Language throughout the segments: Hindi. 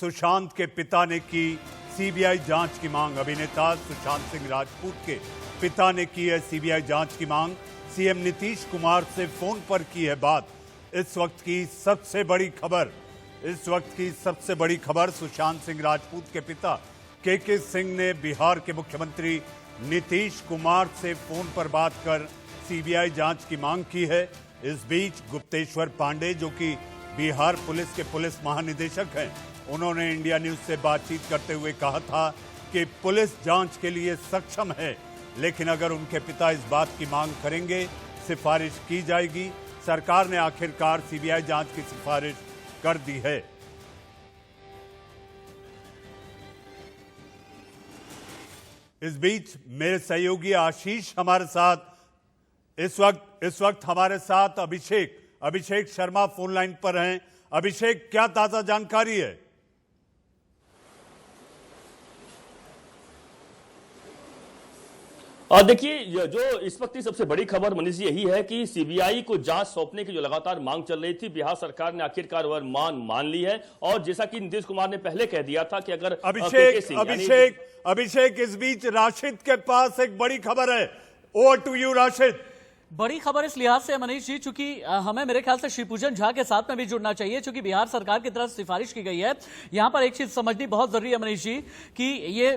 सुशांत के पिता ने की सीबीआई जांच की मांग। अभिनेता सुशांत सिंह राजपूत के पिता ने की है सीबीआई जांच की मांग। सीएम नीतीश कुमार से फोन पर की है बात। इस वक्त की सबसे बड़ी खबर सुशांत सिंह राजपूत के पिता के सिंह ने बिहार के मुख्यमंत्री नीतीश कुमार से फोन पर बात कर सीबीआई जांच की मांग की है। इस बीच गुप्तेश्वर पांडे, जो कि बिहार पुलिस के पुलिस महानिदेशक हैं, उन्होंने इंडिया न्यूज से बातचीत करते हुए कहा था कि पुलिस जांच के लिए सक्षम है, लेकिन अगर उनके पिता इस बात की मांग करेंगे, सिफारिश की जाएगी। सरकार ने आखिरकार सीबीआई जांच की सिफारिश कर दी है। इस बीच मेरे सहयोगी आशीष हमारे साथ इस वक्त हमारे साथ अभिषेक शर्मा फोन लाइन पर हैं। अभिषेक, क्या ताजा जानकारी है? देखिए, जो इस वक्त की सबसे बड़ी खबर मनीष जी यही है कि सीबीआई को जांच सौंपने की जो लगातार मांग चल रही थी, बिहार सरकार ने आखिरकार वह मान ली है। और जैसा कि नीतीश कुमार ने पहले कह दिया था कि अगर अभिषेक इस बीच राशिद के पास एक बड़ी खबर है। Over to you Rashid. बड़ी खबर इस लिहाज से मनीष जी, चूंकि हमें मेरे ख्याल से शिवपूजन झा के साथ में भी जुड़ना चाहिए, चूंकि बिहार सरकार की तरफ सिफारिश की गई है। यहां पर एक चीज समझनी बहुत जरूरी है मनीष जी कि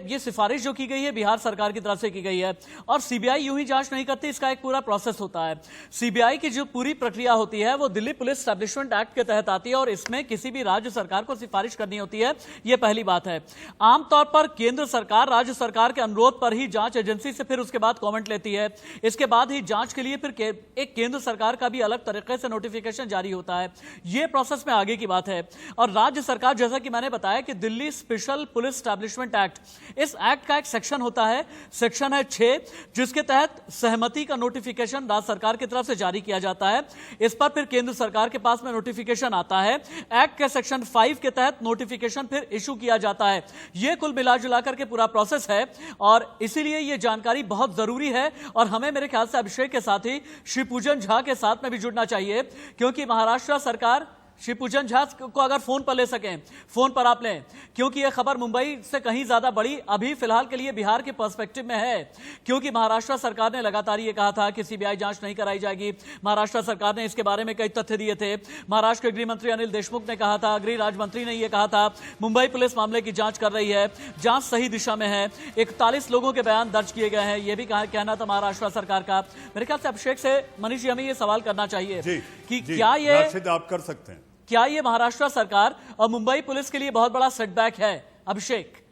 ये सिफारिश जो की गई है बिहार सरकार की तरफ से की गई है, और सीबीआई यूं ही जांच नहीं करती, इसका एक पूरा प्रोसेस होता है। सीबीआई की जो पूरी प्रक्रिया होती है वो दिल्ली पुलिस एस्टैब्लिशमेंट एक्ट के तहत आती है, और इसमें किसी भी राज्य सरकार को सिफारिश करनी होती है। यह पहली बात है। आमतौर पर केंद्र सरकार राज्य सरकार के अनुरोध पर ही जांच एजेंसी से फिर उसके बाद कमेंट लेती है। इसके बाद ही जांच के लिए फिर एक केंद्र सरकार का भी अलग तरीके से नोटिफिकेशन जारी होता है। यह प्रोसेस में आगे की बात है। और राज्य सरकार, जैसा कि मैंने बताया कि Delhi special police establishment act, इस एक्ट का एक सेक्शन होता है, सेक्शन है 6, जिसके तहत सहमति का नोटिफिकेशन राज्य सरकार की तरफ से जारी किया जाता है। इस पर फिर केंद्र सरकार के पास में नोटिफिकेशन आता है। एक्ट के सेक्शन 5 के तहत नोटिफिकेशन फिर इशू किया जाता है। यह कुल मिलाजुला करके पूरा प्रोसेस है, और इसीलिए यह जानकारी बहुत जरूरी है। और हमें मेरे ख्याल से अभिषेक के साथ ही शिवपूजन झा के साथ में भी जुड़ना चाहिए, क्योंकि महाराष्ट्र सरकार शिवपूजन झा को अगर फोन पर ले सकें, फोन पर आप लें, क्योंकि यह खबर मुंबई से कहीं ज्यादा बड़ी अभी फिलहाल के लिए बिहार के पर्सपेक्टिव में है। क्योंकि महाराष्ट्र सरकार ने लगातार यह कहा था कि सीबीआई जांच नहीं कराई जाएगी। महाराष्ट्र सरकार ने इसके बारे में कई तथ्य दिए थे। महाराष्ट्र के गृह मंत्री अनिल देशमुख ने कहा था, गृह राज्य मंत्री ने यह कहा था, मुंबई पुलिस मामले की जांच कर रही है, जांच सही दिशा में है। 41 लोगों के बयान दर्ज किए गए हैं, यह भी कहना था महाराष्ट्र सरकार का। मेरे ख्याल से अभिषेक से मनीष जी हमें यह सवाल करना चाहिए कि क्या ये आप कर सकते हैं, क्या ये महाराष्ट्र सरकार और मुंबई पुलिस के लिए बहुत बड़ा सेटबैक है? अभिषेक।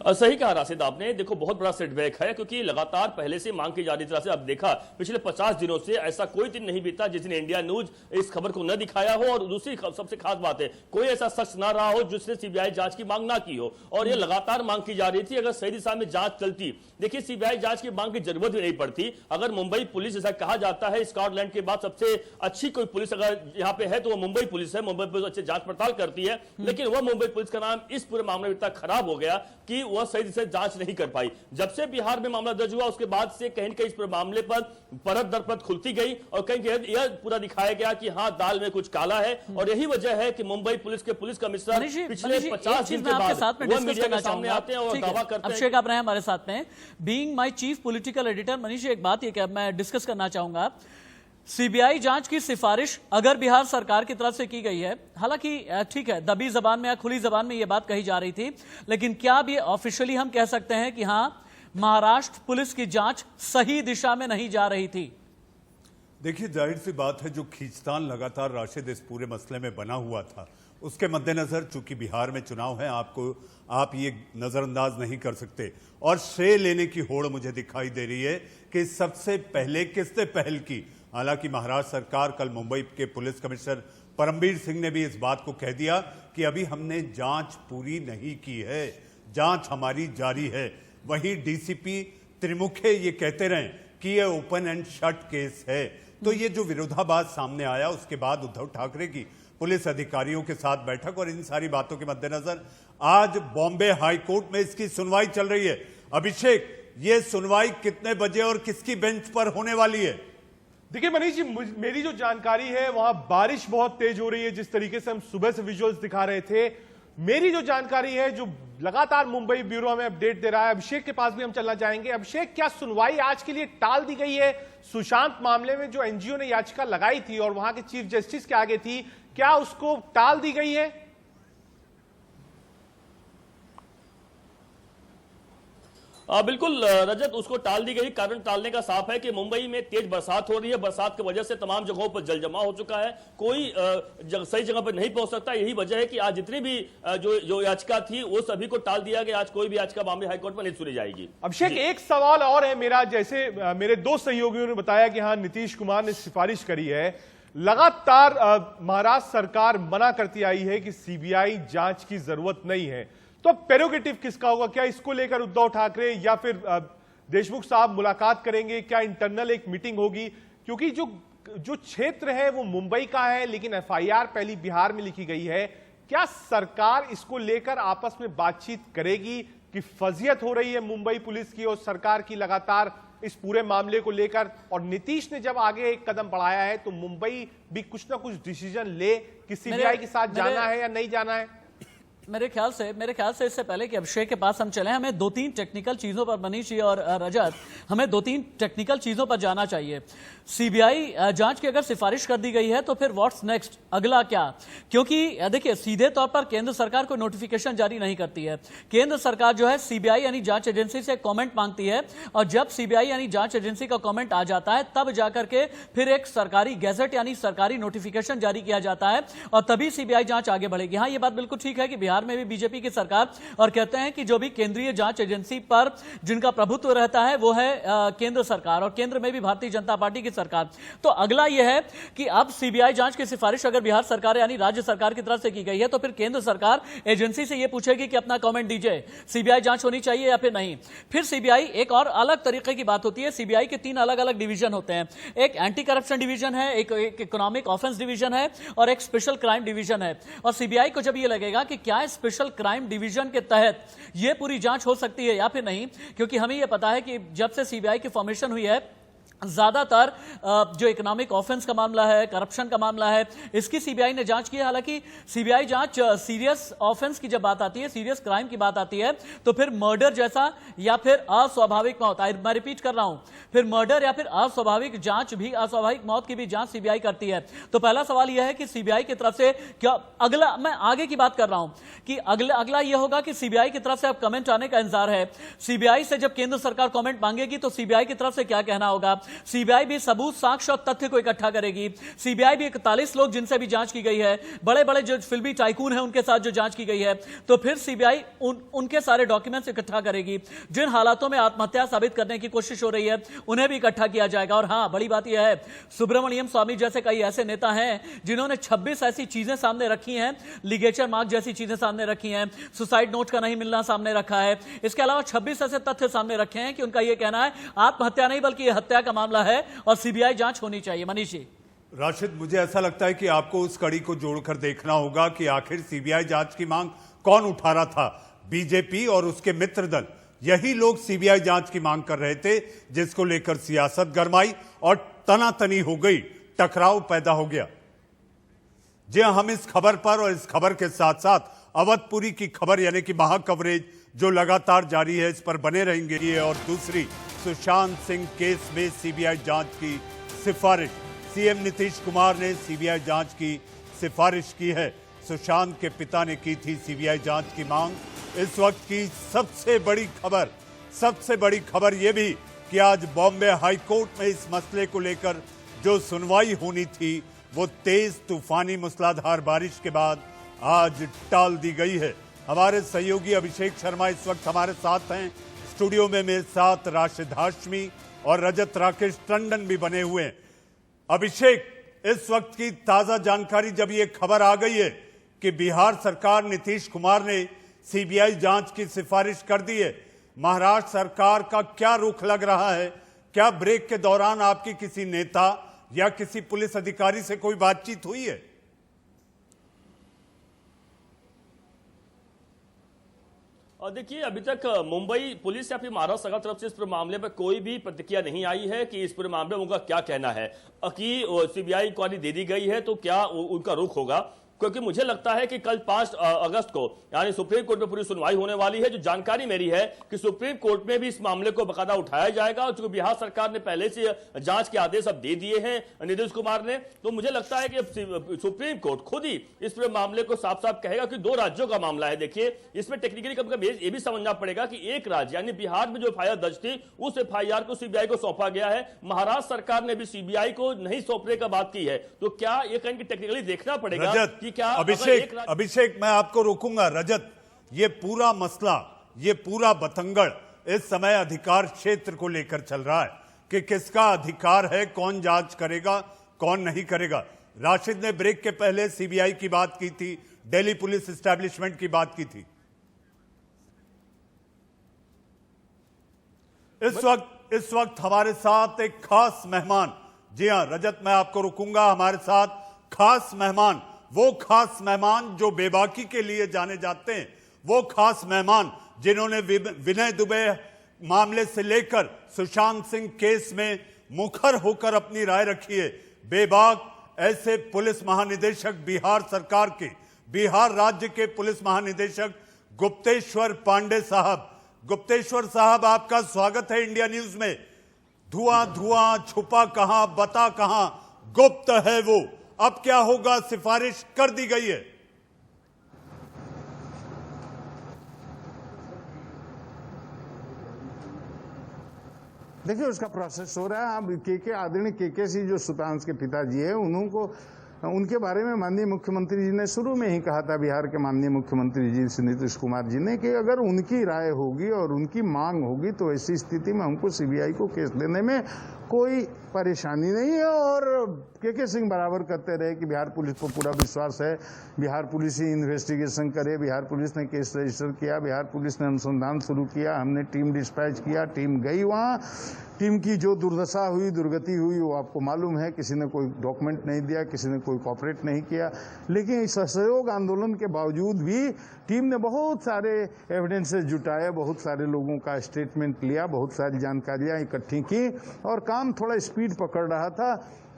सही कहा राशिद आपने। देखो, बहुत बड़ा सेटबैक है, क्योंकि लगातार पहले से मांग की जा रही थी। अब देखा पिछले 50 दिनों से ऐसा कोई दिन नहीं बीता जिस दिन इंडिया न्यूज इस खबर को न दिखाया हो। और दूसरी सबसे खास बात है, कोई ऐसा शख्स ना रहा हो जिसने सीबीआई जांच की मांग ना की हो। और ये लगातार मांग की जा रही थी। अगर सही दिशा में जांच चलती, देखिए सीबीआई जांच की मांग की जरूरत भी नहीं पड़ती। अगर मुंबई पुलिस, जैसा कहा जाता है स्कॉटलैंड के बाद सबसे अच्छी कोई पुलिस अगर यहाँ पे है तो वो मुंबई पुलिस है। मुंबई पुलिस अच्छी जांच पड़ताल करती है, लेकिन वह मुंबई पुलिस का नाम इस पूरे मामले में इतना खराब हो गया कि वह सही से जांच नहीं कर पाई। जब से बिहार में मामला दर्ज हुआ, उसके बाद से कहीं न कहीं इस पूरे मामले पर परत दर परत खुलती गई, और कहीं यह पूरा दिखाया गया कि हाँ, दाल में कुछ काला है। और यही वजह है कि मुंबई पुलिस के पुलिस कमिश्नर पिछले 50 दिन के बाद वो मीडिया के सामने आते हैं और दावा करते हैं। अभिषेक, आप रहे हमारे साथ में, being my chief political editor. Manish, एक बात ये मैं डिस्कस करना चाहूंगा, सीबीआई जांच की सिफारिश अगर बिहार सरकार की तरफ से की गई है, हालांकि ठीक है, दबी जबान में या खुली जबान में यह बात कही जा रही थी, लेकिन क्या अब ये ऑफिशियली हम कह सकते हैं कि हां, महाराष्ट्र पुलिस की जांच सही दिशा में नहीं जा रही थी? देखिए, जाहिर सी बात है, जो खींचतान लगातार राशिद इस पूरे मसले में बना हुआ था, उसके मद्देनजर चूंकि बिहार में चुनाव है, आप ये नजरअंदाज नहीं कर सकते। और श्रेय लेने की होड़ मुझे दिखाई दे रही है कि सबसे पहले किसने पहल की। हालांकि महाराष्ट्र सरकार, कल मुंबई के पुलिस कमिश्नर परमबीर सिंह ने भी इस बात को कह दिया कि अभी हमने जांच पूरी नहीं की है, जांच हमारी जारी है। वहीं डीसीपी त्रिमुखे ये कहते रहे कि ये ओपन एंड शट केस है। तो ये जो विरोधाभास सामने आया, उसके बाद उद्धव ठाकरे की पुलिस अधिकारियों के साथ बैठक, और इन सारी बातों के मद्देनजर आज बॉम्बे हाईकोर्ट में इसकी सुनवाई चल रही है। अभिषेक, ये सुनवाई कितने बजे और किसकी बेंच पर होने वाली है? देखिए मनीष जी, मेरी जो जानकारी है वहां बारिश बहुत तेज हो रही है, जिस तरीके से हम सुबह से विजुअल्स दिखा रहे थे। मेरी जो जानकारी है, जो लगातार मुंबई ब्यूरो हमें अपडेट दे रहा है, अभिषेक के पास भी हम चलना चाहेंगे। अभिषेक, क्या सुनवाई आज के लिए टाल दी गई है? सुशांत मामले में जो एनजीओ ने याचिका लगाई थी और वहां के चीफ जस्टिस के आगे थी, क्या उसको टाल दी गई है? बिल्कुल रजत, उसको टाल दी गई। कारण टालने का साफ है कि मुंबई में तेज बरसात हो रही है। बरसात की वजह से तमाम जगहों पर जल जमाव हो चुका है, कोई सही जगह पर नहीं पहुंच सकता। यही वजह है कि आज जितनी भी जो याचिका थी वो सभी को टाल दिया गया। आज कोई भी याचिका बॉम्बे हाईकोर्ट में नहीं सुनी जाएगी। अभिषेक, एक सवाल और है मेरा। जैसे मेरे दो सहयोगियों ने बताया कि हाँ, नीतीश कुमार ने सिफारिश करी है। लगातार महाराष्ट्र सरकार मना करती आई है कि सीबीआई जांच की जरूरत नहीं है। तो प्रेरोगेटिव किसका होगा? क्या इसको लेकर उद्धव ठाकरे या फिर देशमुख साहब मुलाकात करेंगे? क्या इंटरनल एक मीटिंग होगी? क्योंकि जो क्षेत्र है वो मुंबई का है, लेकिन एफआईआर पहली बिहार में लिखी गई है। क्या सरकार इसको लेकर आपस में बातचीत करेगी कि फजियत हो रही है मुंबई पुलिस की और सरकार की लगातार इस पूरे मामले को लेकर? और नीतीश ने जब आगे एक कदम बढ़ाया है तो मुंबई भी कुछ ना कुछ डिसीजन ले कि सीबीआई के साथ जाना है या नहीं जाना है। मेरे ख्याल से इससे पहले कि अभिषेक के पास हम चलें, हमें दो तीन टेक्निकल चीजों पर, मनीष जी और रजत, हमें दो तीन टेक्निकल चीजों पर जाना चाहिए। सीबीआई जांच की अगर सिफारिश कर दी गई है तो फिर व्हाट्स नेक्स्ट, अगला क्या? क्योंकि देखिए, सीधे तौर पर केंद्र सरकार को नोटिफिकेशन जारी नहीं करती है। केंद्र सरकार जो है सीबीआई यानी जांच एजेंसी से कमेंट मांगती है, और जब सीबीआई यानी जांच एजेंसी का कमेंट आ जाता है तब जाकर के फिर एक सरकारी गैजेट यानी सरकारी नोटिफिकेशन जारी किया जाता है, और तभी सीबीआई जांच आगे बढ़ेगी। हाँ, ये बात बिल्कुल ठीक है कि बिहार में भी बीजेपी की सरकार, और कहते हैं कि जो भी केंद्रीय जांच एजेंसी पर जिनका प्रभुत्व रहता है वो है केंद्र सरकार, और केंद्र में भी भारतीय जनता पार्टी की सरकार। तो अगला यह है कि अब सीबीआई जांच की सिफारिश अगर बिहार सरकार यानी राज्य सरकार की तरफ से की गई है तो फिर केंद्र सरकार एजेंसी से यह पूछेगी कि अपना कमेंट दीजिए, सीबीआई जांच होनी चाहिए या फिर नहीं। फिर सीबीआई, एक और अलग तरीके की बात होती है, सीबीआई के तीन अलग अलग डिवीजन होते हैं। एक एंटी करप्शन डिवीजन है, एक इकोनॉमिक ऑफेंस डिवीजन है, और एक स्पेशल क्राइम डिवीजन है। और सीबीआई को जब यह लगेगा कि क्या स्पेशल क्राइम डिवीजन के तहत यह पूरी जांच हो सकती है या फिर नहीं, क्योंकि हमें यह पता है कि जब से सीबीआई की फॉर्मेशन हुई है, ज्यादातर जो इकोनॉमिक ऑफेंस का मामला है, करप्शन का मामला है, इसकी सीबीआई ने जांच की है। हालांकि सीबीआई जांच सीरियस ऑफेंस की जब बात आती है, सीरियस क्राइम की बात आती है, तो फिर मर्डर जैसा या फिर अस्वाभाविक मौत, मैं रिपीट कर रहा हूं, फिर मर्डर या फिर अस्वाभाविक जांच भी, अस्वाभाविक मौत की भी जांच सीबीआई करती है। तो पहला सवाल यह है कि सीबीआई की तरफ से क्या अगला, मैं आगे की बात कर रहा हूं कि अगला यह होगा कि सीबीआई की तरफ से अब कमेंट आने का इंतजार है। सीबीआई से जब केंद्र सरकार कमेंट मांगेगी तो सीबीआई की तरफ से क्या कहना होगा। सीबीआई भी सबूत, साक्ष्य और तथ्य को इकट्ठा करेगी। सीबीआई भी 41 लोग जिनसे भी जांच की गई है, बड़े बड़े जो फिल्मी टाइकून हैं उनके साथ जो जांच की गई है, तो फिर सीबीआई उनके सारे डॉक्यूमेंट्स इकट्ठा करेगी। जिन हालातों में आत्महत्या साबित करने की कोशिश हो रही है उन्हें भी इकट्ठा किया जाएगा। और हां, बड़ी बात यह है, सुब्रमण्यम स्वामी जैसे कई ऐसे नेता हैं जिन्होंने 26 ऐसी चीजें सामने रखी हैं, लिगेचर मार्क जैसी चीजें सामने रखी हैं, सुसाइड नोट का नहीं मिलना सामने रखा है। इसके अलावा 26 ऐसे तथ्य सामने रखे हैं कि उनका यह कहना है आत्महत्या नहीं बल्कि यह हत्या का मामला है और सीबीआई जांच होनी चाहिए। मनीष जी। राशिद, मुझे ऐसा लगता है कि आपको उस कड़ी को जोड़कर देखना होगा कि आखिर सीबीआई जांच की मांग कौन उठा रहा था। बीजेपी और उसके मित्र दल, यही लोग सीबीआई जांच की मांग कर रहे थे, जिसको लेकर सियासत गरमाई और तनातनी हो गई, टकराव पैदा हो गया। जी हम इस खबर पर और इस खबर के साथ साथ अवधपुरी की खबर यानी कि महा कवरेज जो लगातार जारी है, इस पर बने रहेंगे। और दूसरी, सुशांत सिंह केस में सीबीआई जांच की सिफारिश, सीएम नीतीश कुमार ने सीबीआई जांच की सिफारिश की है। सुशांत के पिता ने की थी सीबीआई जांच की मांग। इस वक्त की सबसे बड़ी खबर यह भी कि आज बॉम्बे हाई कोर्ट में इस मसले को लेकर जो सुनवाई होनी थी वो तेज तूफानी मूसलाधार बारिश के बाद आज टाल दी गई है। हमारे सहयोगी अभिषेक शर्मा इस वक्त हमारे साथ हैं स्टूडियो में, मेरे साथ राशिद हाशमी और रजत राकेश टंडन भी बने हुए हैं। अभिषेक, इस वक्त की ताजा जानकारी, जब ये खबर आ गई है कि बिहार सरकार, नीतीश कुमार ने सीबीआई जांच की सिफारिश कर दी है, महाराष्ट्र सरकार का क्या रुख लग रहा है? क्या ब्रेक के दौरान आपकी किसी नेता या किसी पुलिस अधिकारी से कोई बातचीत हुई है? और देखिए अभी तक मुंबई पुलिस या फिर महाराष्ट्र सरकार तरफ से इस पूरे मामले पर कोई भी प्रतिक्रिया नहीं आई है कि इस पूरे मामले में उनका क्या कहना है कि सीबीआई इंक्वायरी दे दी गई है तो क्या उनका रुख होगा, क्योंकि मुझे लगता है कि कल 5 अगस्त को यानी सुप्रीम कोर्ट में पूरी सुनवाई होने वाली है। जो जानकारी मेरी है कि सुप्रीम कोर्ट में भी इस मामले को बकायदा उठाया जाएगा और चूंकि बिहार सरकार ने पहले से जांच के आदेश अब दे दिए हैं नीतीश कुमार ने, तो मुझे लगता है कि सुप्रीम कोर्ट खुद ही इस पूरे मामले को साफ साफ कहेगा कि 2 राज्यों का मामला है। देखिए इसमें टेक्निकली कभी कभी ये भी समझना पड़ेगा कि एक राज्य यानी बिहार में जो एफआईआर दर्ज थी उस एफआईआर को सीबीआई को सौंपा गया है, महाराष्ट्र सरकार ने भी सीबीआई को नहीं सौंपने का बात की है, तो क्या ये कहीं टेक्निकली देखना पड़ेगा कि क्या अभिषेक मैं आपको रोकूंगा। रजत, ये पूरा मसला, ये पूरा बतंगड़ इस समय अधिकार क्षेत्र को लेकर चल रहा है कि किसका अधिकार है, कौन जांच करेगा, कौन नहीं करेगा। राशिद ने ब्रेक के पहले सीबीआई की बात की थी, दिल्ली पुलिस एस्टैब्लिशमेंट की बात की थी। इस वक्त हमारे साथ एक खास मेहमान, जी हां रजत मैं आपको रुकूंगा, हमारे साथ खास मेहमान, वो खास मेहमान जो बेबाकी के लिए जाने जाते हैं, वो खास मेहमान जिन्होंने विनय दुबे मामले से लेकर सुशांत सिंह केस में मुखर होकर अपनी राय रखी है। बेबाक ऐसे पुलिस महानिदेशक बिहार सरकार के, बिहार राज्य के पुलिस महानिदेशक गुप्तेश्वर पांडे साहब। गुप्तेश्वर साहब, आपका स्वागत है इंडिया न्यूज में। धुआं धुआं छुपा कहां, बता कहां, गुप्त है वो। अब क्या होगा, सिफारिश कर दी गई है। देखिए उसका प्रोसेस हो रहा है। अब आदरणीय के सी जो सुशांत के पिताजी है, उनके बारे में माननीय मुख्यमंत्री जी ने शुरू में ही कहा था, बिहार के माननीय मुख्यमंत्री जी श्री नीतीश कुमार जी ने, कि अगर उनकी राय होगी और उनकी मांग होगी तो ऐसी स्थिति में हमको सीबीआई को केस देने में कोई परेशानी नहीं है। और के सिंह बराबर कहते रहे कि बिहार पुलिस को पूरा विश्वास है, बिहार पुलिस ही इन्वेस्टिगेशन करे, बिहार पुलिस ने केस रजिस्टर किया, बिहार पुलिस ने अनुसंधान शुरू किया, हमने टीम डिस्पैच किया, टीम गई वहाँ, टीम की जो दुर्दशा हुई, दुर्गति हुई वो आपको मालूम है। किसी ने कोई डॉक्यूमेंट नहीं दिया, किसी ने कोई कॉपरेट नहीं किया, लेकिन इस असहयोग आंदोलन के बावजूद भी टीम ने बहुत सारे एविडेंसेस जुटाए, बहुत सारे लोगों का स्टेटमेंट लिया, बहुत सारी जानकारियां इकट्ठी की और काम थोड़ा स्पीड पकड़ रहा था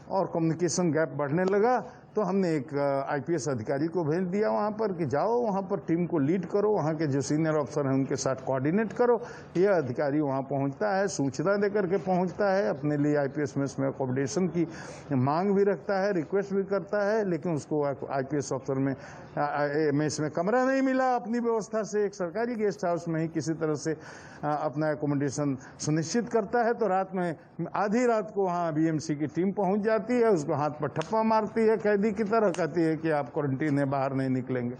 और कम्युनिकेशन गैप बढ़ने लगा। तो हमने एक आईपीएस अधिकारी को भेज दिया वहाँ पर कि जाओ वहाँ पर टीम को लीड करो, वहाँ के जो सीनियर अफसर हैं उनके साथ कोऑर्डिनेट करो। यह अधिकारी वहाँ पहुँचता है, सूचना देकर के पहुँचता है, अपने लिए आईपीएस में इसमें अकोमोडेशन की मांग भी रखता है, रिक्वेस्ट भी करता है, लेकिन उसको आईपीएस अफसर में इसमें कमरा नहीं मिला अपनी व्यवस्था से, एक सरकारी गेस्ट हाउस में ही किसी तरह से अपना एकोमोडेशन सुनिश्चित करता है। तो रात में आधी रात को वहाँ बीएमसी की टीम पहुँच जाती है, उसको हाथ पर ठप्पा मारती है, कैदी की तरह कहती है कि आप क्वारंटीन है, बाहर नहीं निकलेंगे।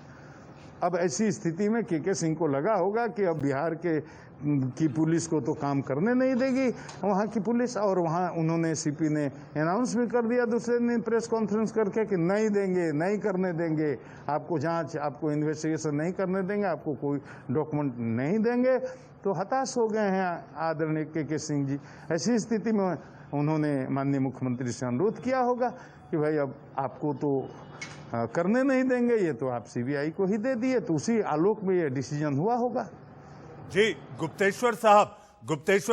अब ऐसी स्थिति में के सिंह को लगा होगा कि अब बिहार की पुलिस को तो काम करने नहीं देगी वहाँ की पुलिस, और वहाँ उन्होंने सीपी ने अनाउंस भी कर दिया दूसरे दिन प्रेस कॉन्फ्रेंस करके कि नहीं देंगे, नहीं करने देंगे, आपको जांच, आपको इन्वेस्टिगेशन नहीं करने देंगे, आपको कोई डॉक्यूमेंट नहीं देंगे। तो हताश हो गए हैं आदरणीय के सिंह जी। ऐसी स्थिति में उन्होंने माननीय मुख्यमंत्री से अनुरोध किया होगा कि भाई अब आपको तो करने नहीं देंगे, ये तो आप सीबीआई को ही दे दिए। तो उसी आलोक में ये डिसीजन हुआ होगा। जी गुप्तेश्वर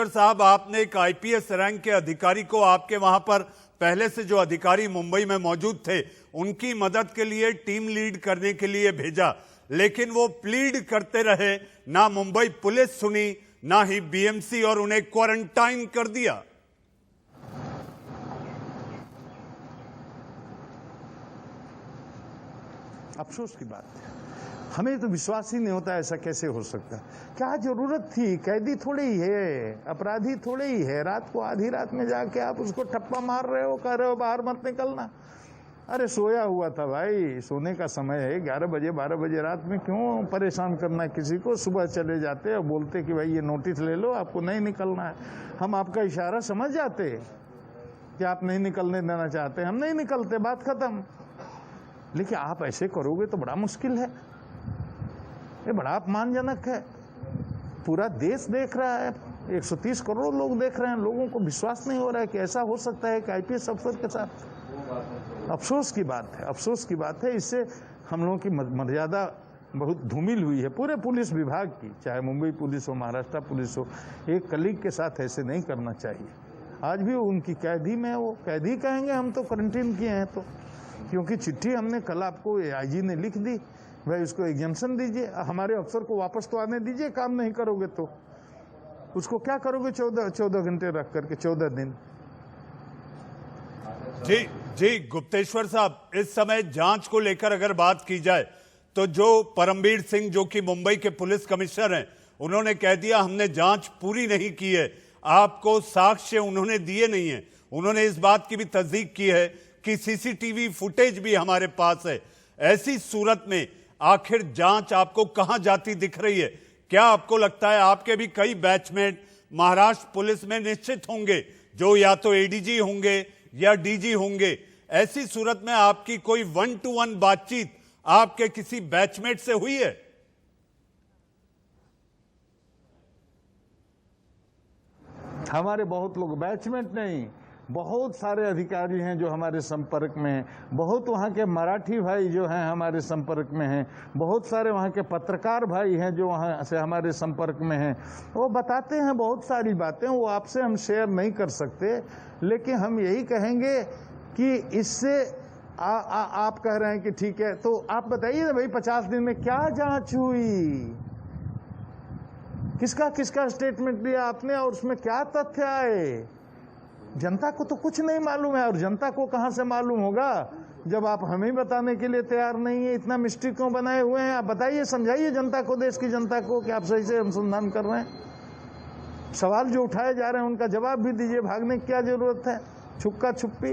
साहब, आपने एक आईपीएस रैंक के अधिकारी को आपके वहां पर पहले से जो अधिकारी मुंबई में मौजूद थे उनकी मदद के लिए टीम लीड करने के लिए भेजा, लेकिन वो प्लीड करते रहे, ना मुंबई पुलिस सुनी ना ही बीएमसी, और उन्हें क्वारंटाइन कर दिया। अफसोस की बात है, हमें तो विश्वास ही नहीं होता ऐसा कैसे हो सकता है। क्या जरूरत थी? कैदी थोड़े ही है, अपराधी थोड़े ही है, रात को आधी रात में जाके आप उसको ठप्पा मार रहे हो, कह रहे हो बाहर मत निकलना। अरे सोया हुआ था भाई, सोने का समय है, 11 बजे 12 बजे रात में क्यों परेशान करना किसी को। सुबह चले जाते और बोलते कि भाई ये नोटिस ले लो, आपको नहीं निकलना है। हम आपका इशारा समझ जाते कि आप नहीं निकलने देना चाहते, हम नहीं निकलते, बात खत्म। लेकिन आप ऐसे करोगे तो बड़ा मुश्किल है, ये बड़ा अपमानजनक है। पूरा देश देख रहा है, 130 करोड़ लोग देख रहे हैं, लोगों को विश्वास नहीं हो रहा है कि ऐसा हो सकता है कि आईपीएस अफसर के साथ। अफसोस की बात है, अफसोस की बात है। इससे हम लोगों की मर्यादा बहुत धूमिल हुई है पूरे पुलिस विभाग की, चाहे मुंबई पुलिस हो, महाराष्ट्र पुलिस हो। एक कलीग के साथ ऐसे नहीं करना चाहिए। आज भी उनकी कैदी में, वो कैदी कहेंगे, हम तो क्वारंटीन किए हैं, तो क्योंकि चिट्ठी हमने कल आपको आईजी ने लिख दी, भाई उसको एग्जाम्शन दीजिए, हमारे अफसर को वापस तो आने दीजिए, काम नहीं करोगे तो उसको क्या करोगे 14 घंटे रख करके 14 दिन। जी गुप्तेश्वर साहब, इस समय जांच को लेकर अगर बात की जाए तो जो परमबीर सिंह जो कि मुंबई के पुलिस कमिश्नर हैं, उन्होंने कह दिया हमने जांच पूरी नहीं की है, आपको साक्ष्य उन्होंने दिए नहीं है। उन्होंने इस बात की भी तस्दीक की है कि सीसीटीवी फुटेज भी हमारे पास है। ऐसी सूरत में आखिर जांच आपको कहां जाती दिख रही है? क्या आपको लगता है आपके भी कई बैचमेट महाराष्ट्र पुलिस में निश्चित होंगे जो या तो एडीजी होंगे या डीजी होंगे? ऐसी सूरत में आपकी कोई 1-to-1 बातचीत आपके किसी बैचमेट से हुई है? हमारे बहुत लोग, बैचमेट नहीं, बहुत सारे अधिकारी हैं जो हमारे संपर्क में हैं, बहुत वहाँ के मराठी भाई जो हैं हमारे संपर्क में हैं, बहुत सारे वहाँ के पत्रकार भाई हैं जो वहाँ से हमारे संपर्क में हैं। वो बताते हैं बहुत सारी बातें, वो आपसे हम शेयर नहीं कर सकते, लेकिन हम यही कहेंगे कि इससे आप कह रहे हैं कि ठीक है, तो आप बताइए ना भाई 50 दिन में क्या जांच हुई, किसका किसका स्टेटमेंट दिया आपने और उसमें क्या तथ्य आए? जनता को तो कुछ नहीं मालूम है, और जनता को कहां से मालूम होगा जब आप हमें बताने के लिए तैयार नहीं है? इतना मिस्ट्री क्यों बनाए हुए हैं? आप बताइए, समझाइए जनता को, देश की जनता को कि आप सही से अनुसंधान कर रहे हैं। सवाल जो उठाए जा रहे हैं उनका जवाब भी दीजिए, भागने की क्या जरूरत है, छुपका छुप्पी,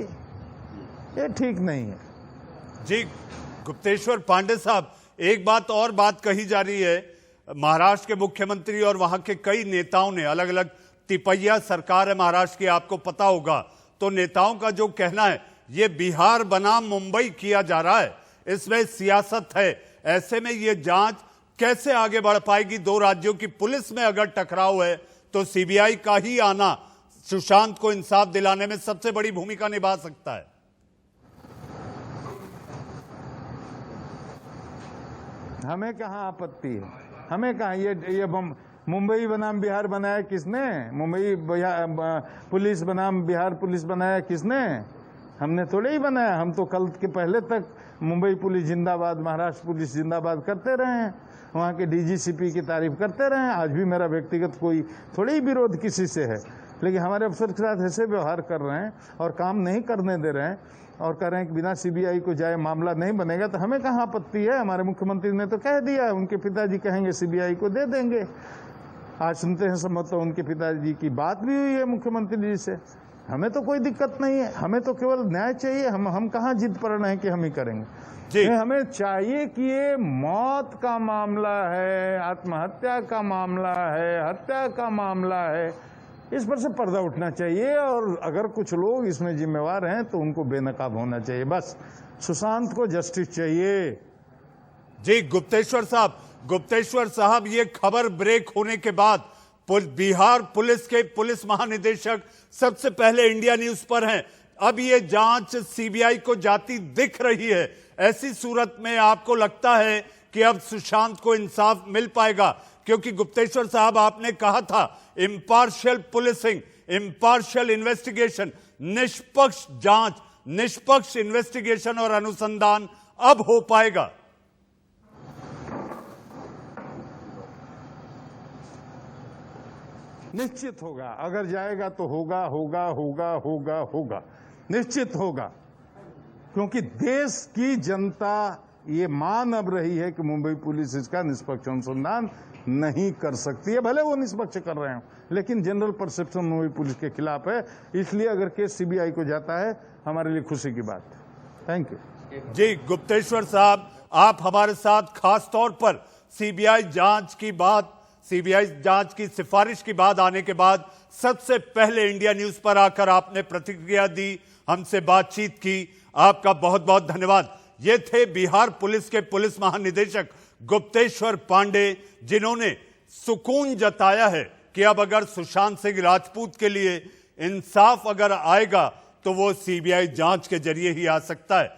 ये ठीक नहीं है। जी गुप्तेश्वर पांडे साहब, एक बात कही जा रही है, महाराष्ट्र के मुख्यमंत्री और वहां के कई नेताओं ने, अलग अलग तिपैया सरकार है महाराष्ट्र की, आपको पता होगा, तो नेताओं का जो कहना है ये बिहार बनाम मुंबई किया जा रहा है, इसमें सियासत है। ऐसे में ये जांच कैसे आगे बढ़ पाएगी? दो राज्यों की पुलिस में अगर टकराव है तो सीबीआई का ही आना सुशांत को इंसाफ दिलाने में सबसे बड़ी भूमिका निभा सकता है। हमें कहाँ आपत्ति है, हमें कहाँ, ये मुंबई बनाम बिहार बनाया किसने? मुंबई पुलिस बनाम बिहार पुलिस बनाया किसने? हमने थोड़े ही बनाया। हम तो कल के पहले तक मुंबई पुलिस जिंदाबाद, महाराष्ट्र पुलिस जिंदाबाद करते रहे हैं, वहाँ के डीजीसीपी की तारीफ करते रहे हैं। आज भी मेरा व्यक्तिगत कोई थोड़ी ही विरोध किसी से है, लेकिन हमारे अफसर के साथ ऐसे व्यवहार कर रहे हैं और काम नहीं करने दे रहे हैं और कह रहे हैं कि बिना सीबीआई को जाए मामला नहीं बनेगा, तो हमें कहाँ आपत्ति है? हमारे मुख्यमंत्री ने तो कह दिया है, उनके पिताजी कहेंगे सीबीआई को दे देंगे। आज सुनते हैं संभवतः उनके पिताजी की बात भी हुई है मुख्यमंत्री जी से। हमें तो कोई दिक्कत नहीं है, हमें तो केवल न्याय चाहिए। हम कहाँ जिद पर रहे हैं कि हम ही करेंगे। हमें चाहिए कि ये मौत का मामला है, आत्महत्या का मामला है, हत्या का मामला है, इस पर से पर्दा उठना चाहिए, और अगर कुछ लोग इसमें जिम्मेवार हैं तो उनको बेनकाब होना चाहिए। बस सुशांत को जस्टिस चाहिए। जी गुप्तेश्वर साहब, ये खबर ब्रेक होने के बाद बिहार पुलिस के पुलिस महानिदेशक सबसे पहले इंडिया न्यूज पर हैं। अब ये जांच सीबीआई को जाती दिख रही है। ऐसी सूरत में आपको लगता है कि अब सुशांत को इंसाफ मिल पाएगा? क्योंकि गुप्तेश्वर साहब, आपने कहा था इम्पार्शियल पुलिसिंग, इम्पार्शियल इन्वेस्टिगेशन, निष्पक्ष जांच, निष्पक्ष इन्वेस्टिगेशन और अनुसंधान अब हो पाएगा। निश्चित होगा, अगर जाएगा तो होगा होगा होगा होगा होगा, निश्चित होगा, क्योंकि देश की जनता ये मान अब रही है कि मुंबई पुलिस इसका निष्पक्ष अनुसंधान नहीं कर सकती है। भले वो निष्पक्ष कर रहे हो, लेकिन जनरल परसेप्शन मुंबई पुलिस के खिलाफ है। इसलिए अगर केस सीबीआई को जाता है, हमारे लिए खुशी की बात है। Thank you. जी गुप्तेश्वर साहब, आप हमारे साथ खास तौर पर सीबीआई जांच की सिफारिश की बात आने के बाद सबसे पहले इंडिया न्यूज पर आकर आपने प्रतिक्रिया दी, हमसे बातचीत की, आपका बहुत बहुत धन्यवाद। ये थे बिहार पुलिस के पुलिस महानिदेशक गुप्तेश्वर पांडे, जिन्होंने सुकून जताया है कि अब अगर सुशांत सिंह राजपूत के लिए इंसाफ अगर आएगा तो वो सीबीआई जांच के जरिए ही आ सकता है।